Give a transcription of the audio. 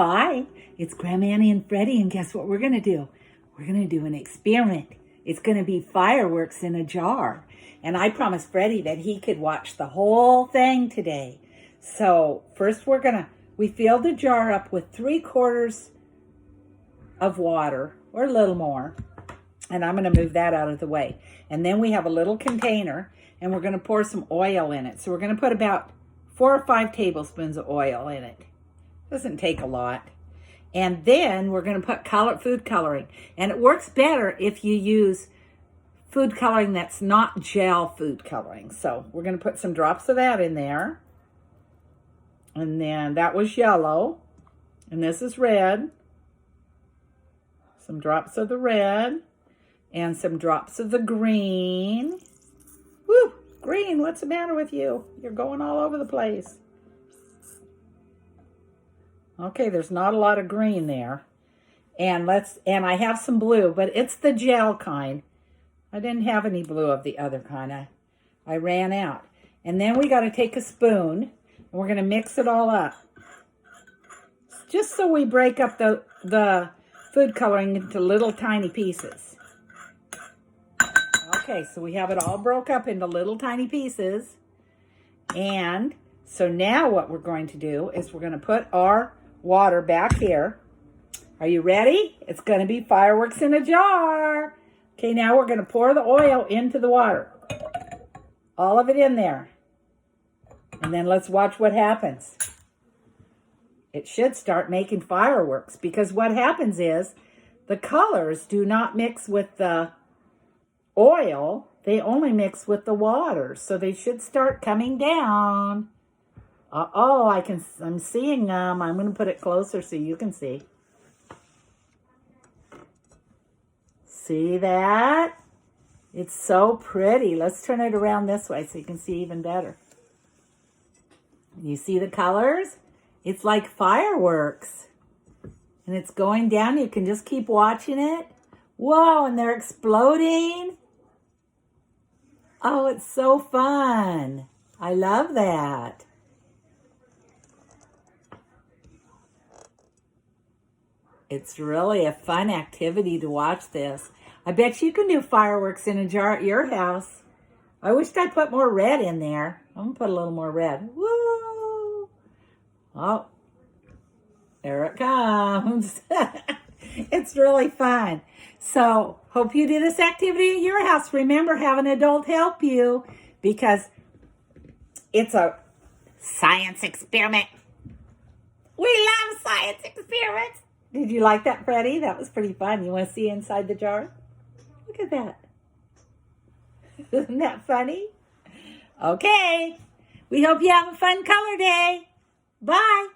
Hi, it's Grandma Annie and Freddy, and guess what we're going to do? We're going to do an experiment. It's going to be fireworks in a jar. And I promised Freddy that he could watch the whole thing today. So first we filled the jar up with 3/4 of water, or a little more. And I'm going to move that out of the way. And then we have a little container, and we're going to pour some oil in it. So we're going to put about 4 or 5 tablespoons of oil in it. Doesn't take a lot. And then we're going to put food coloring. And it works better if you use food coloring that's not gel food coloring. So we're going to put some drops of that in there. And then that was yellow. And this is red. Some drops of the red. And some drops of the green. Woo! Green, what's the matter with you? You're going all over the place. Okay, there's not a lot of green there. And I have some blue, but it's the gel kind. I didn't have any blue of the other kind. I ran out. And then we got to take a spoon, and we're going to mix it all up. Just so we break up the food coloring into little tiny pieces. Okay, so we have it all broke up into little tiny pieces. And so now what we're going to do is we're going to put our water back here. Are you ready? It's going to be fireworks in a jar. Okay, now we're going to pour the oil into the water. All of it in there. And then let's watch what happens. It should start making fireworks, because what happens is the colors do not mix with the oil. They only mix with the water. So they should start coming down. Uh-oh, I'm seeing them. I'm going to put it closer so you can see. See that? It's so pretty. Let's turn it around this way so you can see even better. You see the colors? It's like fireworks. And it's going down. You can just keep watching it. Whoa, and they're exploding. Oh, it's so fun. I love that. It's really a fun activity to watch this. I bet you can do fireworks in a jar at your house. I wished I put more red in there. I'm going to put a little more red. Woo! Oh, there it comes. It's really fun. So, hope you do this activity at your house. Remember, have an adult help you, because it's a science experiment. We love science experiments. Did you like that, Freddy? That was pretty fun. You want to see inside the jar? Look at that. Isn't that funny? Okay. We hope you have a fun color day. Bye.